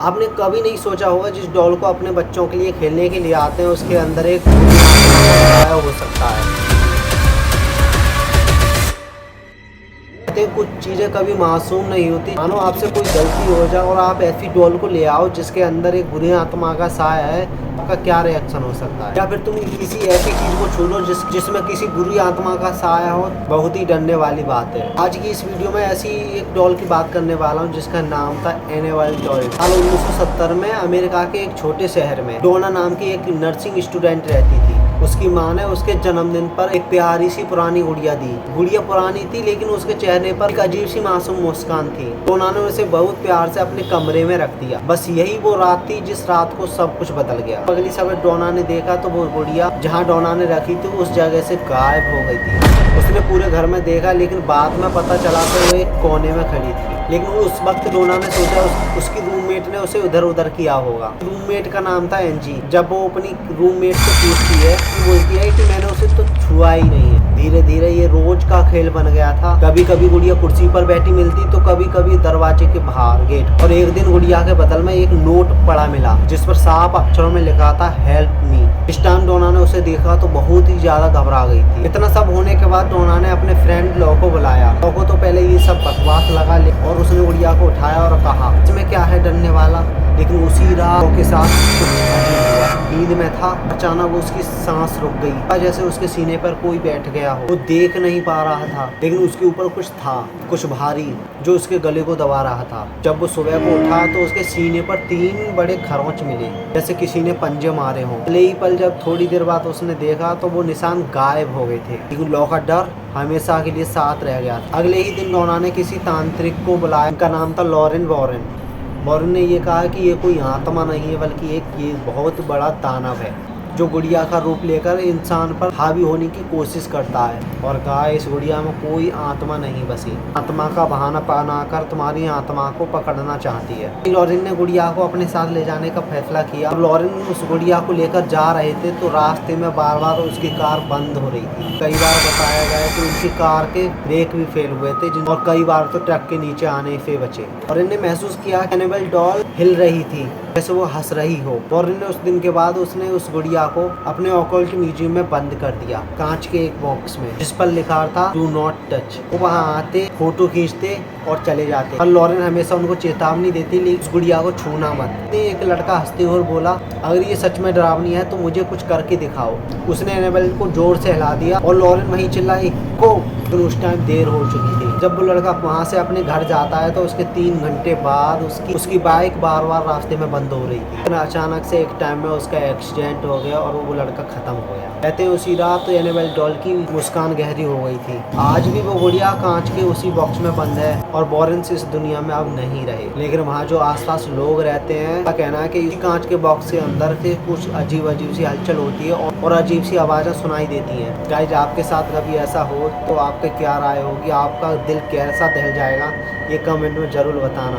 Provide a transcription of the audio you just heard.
आपने कभी नहीं सोचा होगा जिस डॉल को अपने बच्चों के लिए खेलने के लिए आते हैं उसके अंदर एक आत्मा हो सकता है। कहते हैं कुछ चीज़ें कभी मासूम नहीं होती। मानो आपसे कोई गलती हो जाए और आप ऐसी डॉल को ले आओ जिसके अंदर एक बुरी आत्मा का साया है, आपका क्या रिएक्शन हो सकता है? या फिर तुम किसी ऐसी चीज़ को छू लो जिसमें किसी बुरी आत्मा का साया हो, बहुत ही डरने वाली बात है। आज की इस वीडियो में ऐसी एक डॉल की बात करने वाला हूँ जिसका नाम था एनेबल डॉल। साल 1970 में अमेरिका के एक छोटे शहर में डोना नाम की एक नर्सिंग स्टूडेंट रहती थी। उसकी माँ ने उसके जन्मदिन पर एक प्यारी सी पुरानी गुड़िया दी। गुड़िया पुरानी थी लेकिन उसके चेहरे पर एक अजीब सी मासूम मुस्कान थी। डोना ने उसे बहुत प्यार से अपने कमरे में रख दिया। बस यही वो रात थी जिस रात को सब कुछ बदल गया। अगली सुबह डोना ने देखा तो वो गुड़िया जहाँ डोना ने रखी थी उस जगह से गायब हो गई थी। उसने पूरे घर में देखा लेकिन बाद में पता चला तो वो एक कोने में खड़ी थी। लेकिन उस वक्त डोना ने सोचा उसकी रूममेट ने उसे उधर उधर किया होगा। रूममेट का नाम था एंजी। जब वो अपनी रूममेट से पूछती है बोलती है कि मैंने उसे तो छुआ ही नहीं है। धीरे धीरे ये रोज का खेल बन गया था। कभी कभी गुड़िया कुर्सी पर बैठी मिलती तो कभी कभी दरवाजे के बाहर गेट। और एक दिन गुड़िया के बदल में एक नोट पड़ा मिला जिस पर साफ अक्षरों में लिखा था हेल्प मी। इस टाइम डोना ने उसे देखा तो बहुत ही ज्यादा घबरा गई थी। इतना सब होने के बाद डोना ने अपने फ्रेंड लॉ को बुलाया। लॉ को तो पहले ये सब बकवास लगा और उसने गुड़िया को उठाया और कहा इसमें क्या है डरने वाला। लेकिन उसी रात के साथ कुछ अजीब हुआ। नींद में था, अचानक उसकी सांस रुक गई जैसे उसके सीने पर कोई बैठ गया हो। वो देख नहीं पा रहा था लेकिन उसके ऊपर कुछ था, कुछ भारी, जो उसके गले को दबा रहा था। जब वो सुबह को उठा तो उसके सीने पर 3 बड़े खरोंच मिले जैसे किसी ने पंजे मारे हों। पहले ही पल जब थोड़ी देर बाद उसने देखा तो वो निशान गायब हो गए थे। लेकिन लॉ का डर हमेशा के लिए साथ रह गया। अगले ही दिन डोना ने किसी तांत्रिक को बुलाया। उनका नाम था लॉरेन वॉरेन। वॉरेन ने ये कहा कि ये कोई आत्मा नहीं है बल्कि ये बहुत बड़ा दानव है जो गुड़िया का रूप लेकर इंसान पर हावी होने की कोशिश करता है। और कहा इस गुड़िया में कोई आत्मा नहीं बसी, आत्मा का बहाना बनाकर तुम्हारी आत्मा को पकड़ना चाहती है। लॉरेन ने गुड़िया को अपने साथ ले जाने का फैसला किया। लॉरेन उस गुड़िया को लेकर जा रहे थे तो रास्ते में बार बार उसकी कार बंद हो रही थी। कई बार बताया गया कि उनकी कार के ब्रेक भी फेल हुए थे और कई बार तो ट्रक के नीचे आने से बचे। लॉरेन ने महसूस किया एनेबल डॉल हिल रही थी जैसे वो हंस रही हो। लॉरेन ने उस दिन के बाद उसने उस गुड़िया को अपने ऑकल्ट म्यूजियम में बंद कर दिया, कांच के एक बॉक्स में जिस पर लिखा था डू नॉट टच। वो वहाँ आते, फोटो खींचते और चले जाते। और लॉरेन हमेशा उनको चेतावनी देती लेकिन उस गुड़िया को छूना मत। एक लड़का हंसते हुए बोला अगर ये सच में डरावनी है तो मुझे कुछ करके दिखाओ। उसने एनेबल को जोर से हिला दिया और लॉरेन वहीं चिल्लाई को। लेकिन उस टाइम देर हो चुकी थी। जब वो लड़का वहाँ से अपने घर जाता है तो उसके 3 घंटे बाद उसकी बाइक बार बार रास्ते में बंद हो रही थी। अचानक से एक टाइम में उसका एक्सीडेंट हो गया और वो लड़का खत्म हो गया। कहते हैं उसी रात तो एनेबल डॉल की मुस्कान गहरी हो गई थी। आज भी वो गुड़िया कांच के उसी बॉक्स में बंद है और वॉरेन इस दुनिया में अब नहीं रहे। लेकिन वहाँ जो आसपास लोग रहते हैं उनका कहना है कि इस कांच के बॉक्स के अंदर से कुछ अजीब अजीब सी हलचल होती है और अजीब सी आवाज़ें सुनाई देती हैं। गाइस आपके साथ कभी ऐसा हो तो आपकी क्या राय होगी, आपका दिल कैसा दहल जाएगा, ये कमेंट में ज़रूर बताना।